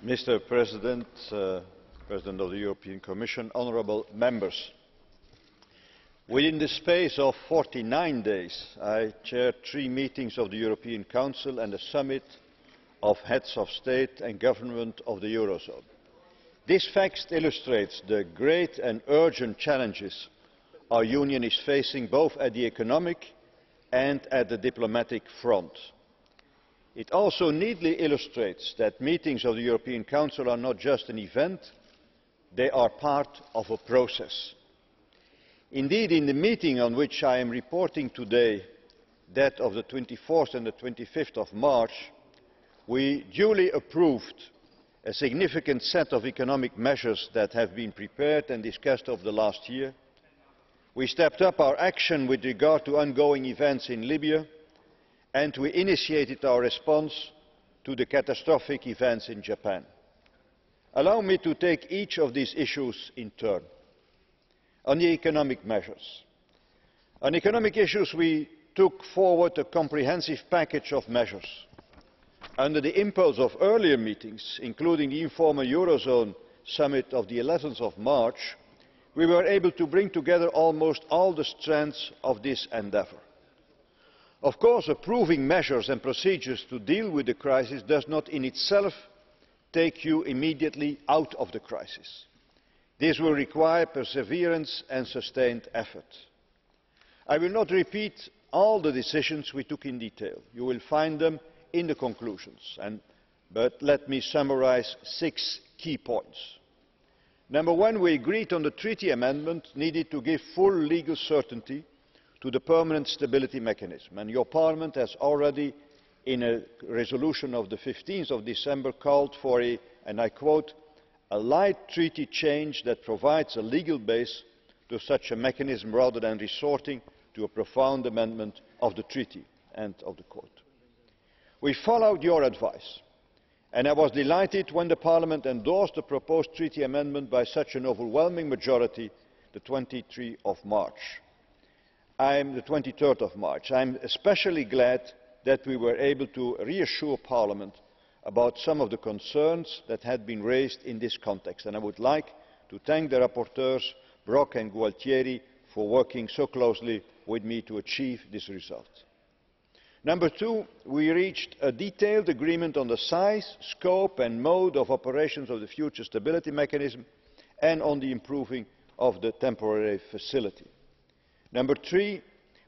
Mr. President, President of the European Commission, honourable members, within the space of 49 days, I chaired 3 meetings of the European Council and a summit of heads of state and government of the Eurozone. This fact illustrates the great and urgent challenges our Union is facing both at the economic and at the diplomatic front. It also neatly illustrates that meetings of the European Council are not just an event, they are part of a process. Indeed, in the meeting on which I am reporting today, that of the 24th and the 25th of March, we duly approved a significant set of economic measures that have been prepared and discussed over the last year. We stepped up our action with regard to ongoing events in Libya, and we initiated our response to the catastrophic events in Japan. Allow me to take each of these issues in turn. On the economic measures. On economic issues, we took forward a comprehensive package of measures. Under the impulse of earlier meetings, including the informal Eurozone summit of the 11th of March, we were able to bring together almost all the strands of this endeavour. Of course, approving measures and procedures to deal with the crisis does not in itself take you immediately out of the crisis. This will require perseverance and sustained effort. I will not repeat all the decisions we took in detail. You will find them in the conclusions, but let me summarise 6 key points. Number 1, we agreed on the treaty amendment needed to give full legal certainty to the permanent stability mechanism, and your Parliament has already, in a resolution of the 15th of December, called for a, and I quote, a light treaty change that provides a legal base to such a mechanism rather than resorting to a profound amendment of the treaty. End of the quote. We followed your advice, and I was delighted when the Parliament endorsed the proposed treaty amendment by such an overwhelming majority the 23rd of March. I am especially glad that we were able to reassure Parliament about some of the concerns that had been raised in this context, and I would like to thank the rapporteurs Brok and Gualtieri for working so closely with me to achieve this result. Number 2, we reached a detailed agreement on the size, scope and mode of operations of the future stability mechanism and on the improving of the temporary facility. Number 3,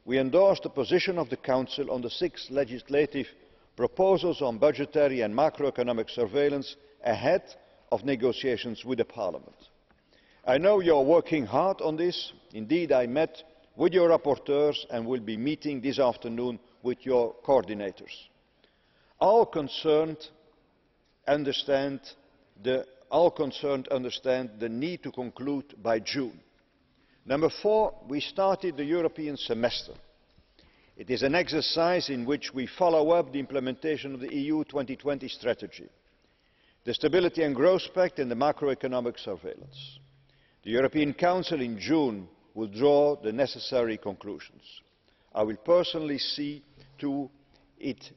we endorsed the position of the Council on the 6 legislative proposals on budgetary and macroeconomic surveillance ahead of negotiations with the Parliament. I know you are working hard on this. Indeed, I met with your rapporteurs and will be meeting this afternoon with your coordinators. All concerned understand the need to conclude by June. Number 4, we started the European semester. It is an exercise in which we follow up the implementation of the EU 2020 strategy, the Stability and Growth Pact and the macroeconomic surveillance. The European Council in June will draw the necessary conclusions. I will personally see to it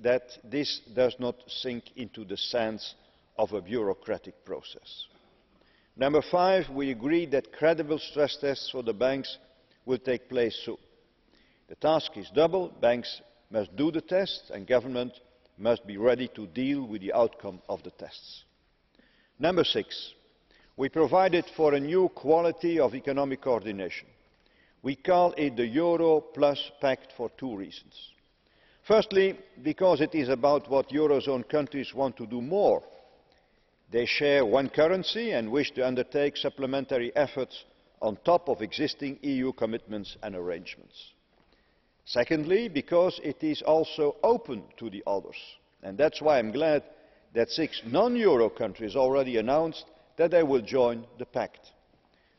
that this does not sink into the sands of a bureaucratic process. Number 5, we agreed that credible stress tests for the banks will take place soon. The task is double. Banks must do the tests and government must be ready to deal with the outcome of the tests. Number 6, we provided for a new quality of economic coordination. We call it the Euro Plus Pact for 2 reasons. Firstly, because it is about what Eurozone countries want to do more. They share one currency and wish to undertake supplementary efforts on top of existing EU commitments and arrangements. Secondly, because it is also open to the others, and that's why I'm glad that 6 non-Euro countries already announced that they will join the pact.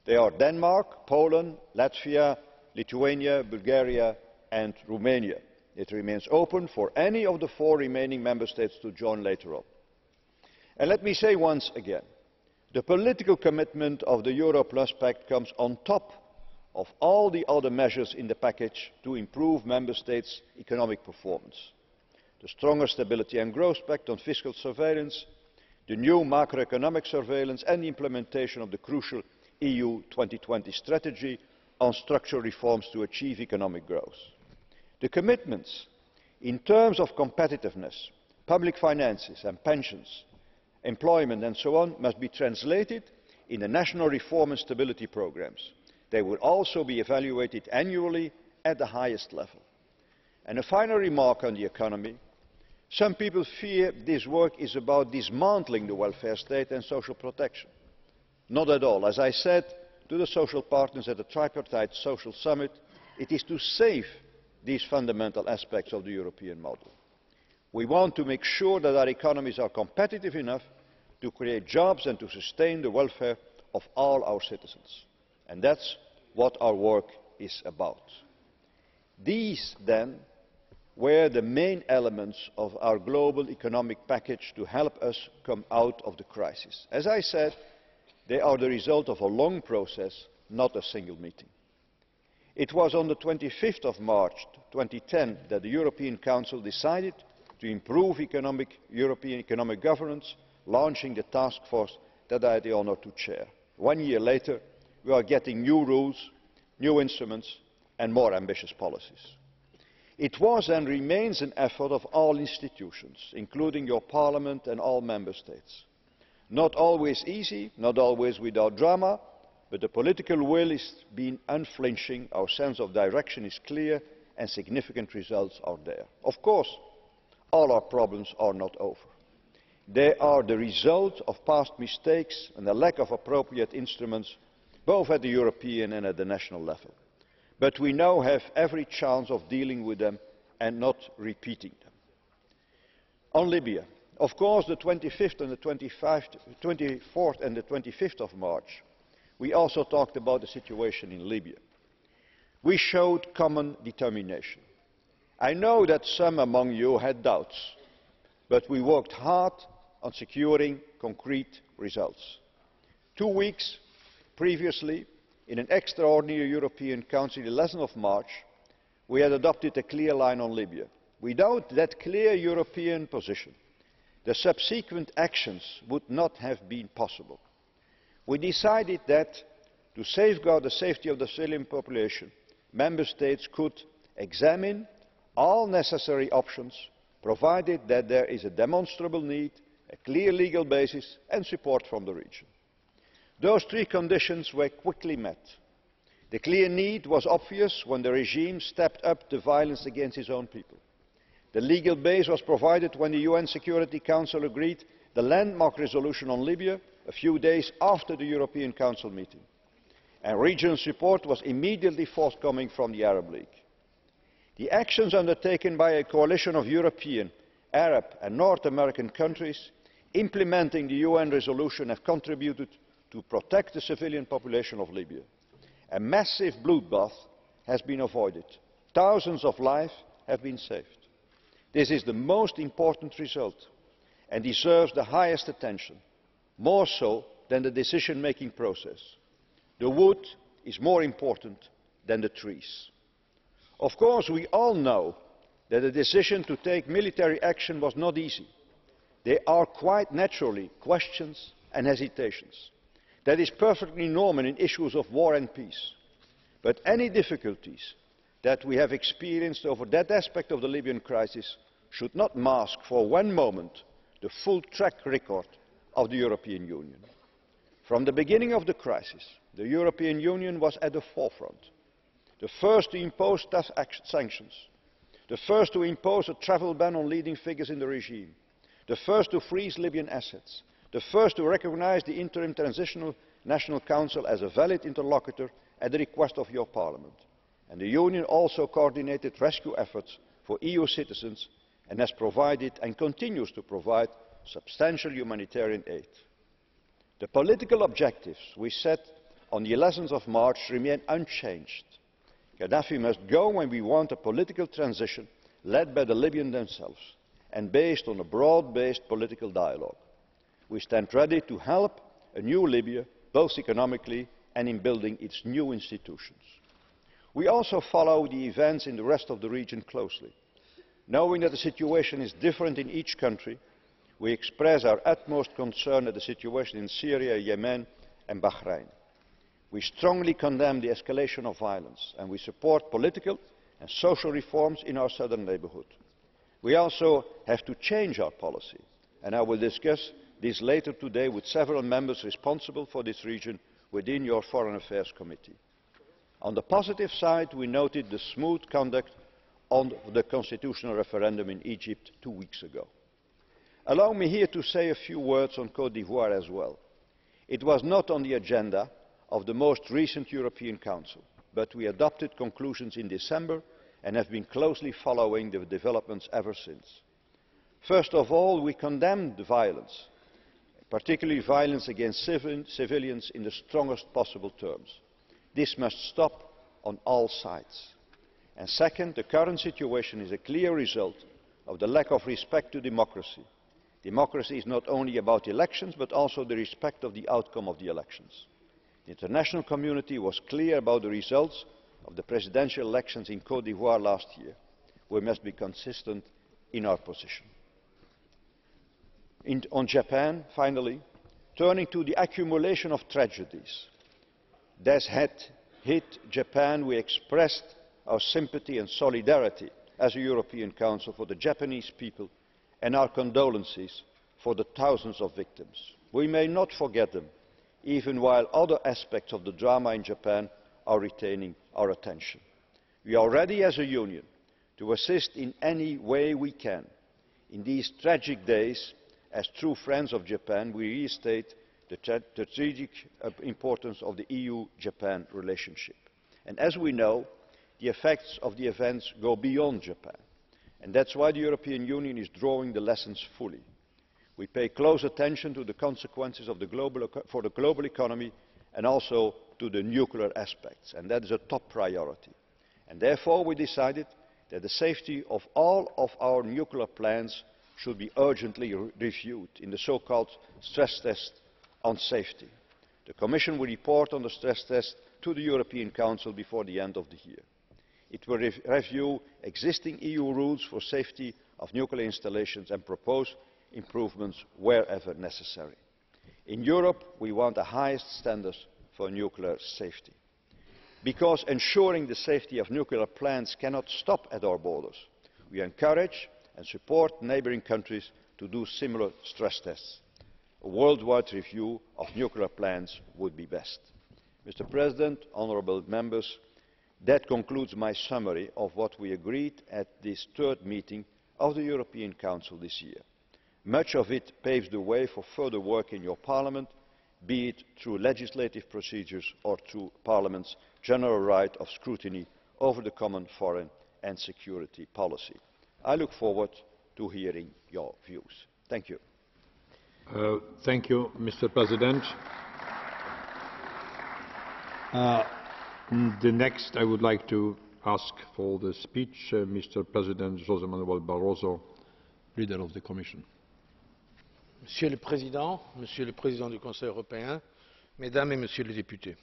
They are Denmark, Poland, Latvia, Lithuania, Bulgaria and Romania. It remains open for any of the 4 remaining member states to join later on. And let me say once again, the political commitment of the Euro Plus Pact comes on top of all the other measures in the package to improve member states' economic performance. The stronger Stability and Growth Pact on fiscal surveillance, the new macroeconomic surveillance and the implementation of the crucial EU 2020 strategy on structural reforms to achieve economic growth. The commitments in terms of competitiveness, public finances and pensions, employment and so on must be translated in the national reform and stability programmes. They will also be evaluated annually at the highest level. And a final remark on the economy. Some people fear this work is about dismantling the welfare state and social protection. Not at all. As I said to the social partners at the tripartite social summit, it is to save these fundamental aspects of the European model. We want to make sure that our economies are competitive enough to create jobs and to sustain the welfare of all our citizens. And that's what our work is about. These, then, were the main elements of our global economic package to help us come out of the crisis. As I said, they are the result of a long process, not a single meeting. It was on the 25th of March 2010 that the European Council decided to improve European economic governance, launching the task force that I had the honour to chair. 1 year later, we are getting new rules, new instruments and more ambitious policies. It was and remains an effort of all institutions, including your Parliament and all Member States. Not always easy, not always without drama, but the political will has been unflinching, our sense of direction is clear and significant results are there. Of course, all our problems are not over. They are the result of past mistakes and the lack of appropriate instruments, both at the European and at the national level. But we now have every chance of dealing with them and not repeating them. On Libya, of course, the 25th and the 24th and the 25th of March, we also talked about the situation in Libya. We showed common determination. I know that some among you had doubts, but we worked hard on securing concrete results. 2 weeks previously, in an extraordinary European Council, 11th of March, we had adopted a clear line on Libya. Without that clear European position, the subsequent actions would not have been possible. We decided that, to safeguard the safety of the civilian population, Member States could examine all necessary options, provided that there is a demonstrable need, a clear legal basis and support from the region. Those three conditions were quickly met. The clear need was obvious when the regime stepped up the violence against its own people. The legal base was provided when the UN Security Council agreed the landmark resolution on Libya a few days after the European Council meeting. And regional support was immediately forthcoming from the Arab League. The actions undertaken by a coalition of European, Arab and North American countries implementing the UN resolution have contributed to protect the civilian population of Libya. A massive bloodbath has been avoided. Thousands of lives have been saved. This is the most important result and deserves the highest attention, more so than the decision-making process. The wood is more important than the trees. Of course, we all know that the decision to take military action was not easy. There are quite naturally questions and hesitations. That is perfectly normal in issues of war and peace. But any difficulties that we have experienced over that aspect of the Libyan crisis should not mask for one moment the full track record of the European Union. From the beginning of the crisis, the European Union was at the forefront. The first to impose tough sanctions. The first to impose a travel ban on leading figures in the regime. The first to freeze Libyan assets. The first to recognise the Interim Transitional National Council as a valid interlocutor at the request of your Parliament. And the Union also coordinated rescue efforts for EU citizens and has provided and continues to provide substantial humanitarian aid. The political objectives we set on the 11th of March remain unchanged. Gaddafi must go and we want a political transition led by the Libyans themselves and based on a broad-based political dialogue. We stand ready to help a new Libya, both economically and in building its new institutions. We also follow the events in the rest of the region closely. Knowing that the situation is different in each country, We express our utmost concern at the situation in Syria, Yemen and Bahrain. We strongly condemn the escalation of violence and we support political and social reforms in our southern neighbourhood. We also have to change our policy, and I will discuss this later today with several members responsible for this region within your Foreign Affairs Committee. On the positive side, we noted the smooth conduct on the constitutional referendum in Egypt 2 weeks ago. Allow me here to say a few words on Côte d'Ivoire as well. It was not on the agenda of the most recent European Council, but we adopted conclusions in December and have been closely following the developments ever since. First of all, we condemned the violence, particularly violence against civilians, in the strongest possible terms. This must stop on all sides. And second, the current situation is a clear result of the lack of respect to democracy. Democracy is not only about elections, but also the respect of the outcome of the elections. The international community was clear about the results of the presidential elections in Côte d'Ivoire last year. We must be consistent in our position. On Japan, finally, turning to the accumulation of tragedies that had hit Japan, we expressed our sympathy and solidarity as a European Council for the Japanese people and our condolences for the thousands of victims. We may not forget them, even while other aspects of the drama in Japan are retaining our attention. We are ready as a Union to assist in any way we can. In these tragic days, as true friends of Japan, we restate the strategic importance of the EU-Japan relationship. And as we know, the effects of the events go beyond Japan. And that's why the European Union is drawing the lessons fully. We pay close attention to the consequences of for the global economy and also to the nuclear aspects, and that is a top priority. And therefore we decided that the safety of all of our nuclear plants should be urgently reviewed in the so-called stress test on safety. The Commission will report on the stress test to the European Council before the end of the year. It will review existing EU rules for safety of nuclear installations and propose improvements wherever necessary. In Europe, we want the highest standards for nuclear safety. Because ensuring the safety of nuclear plants cannot stop at our borders, we encourage and support neighbouring countries to do similar stress tests. A worldwide review of nuclear plants would be best. Mr. President, honourable members, that concludes my summary of what we agreed at this third meeting of the European Council this year. Much of it paves the way for further work in your Parliament, be it through legislative procedures or through Parliament's general right of scrutiny over the common foreign and security policy. I look forward to hearing your views. Thank you. Thank you, Mr. President. The next I would like to ask for the speech, Mr. President José Manuel Barroso, leader of the Commission. Monsieur le Président du Conseil européen, Mesdames et Messieurs les députés,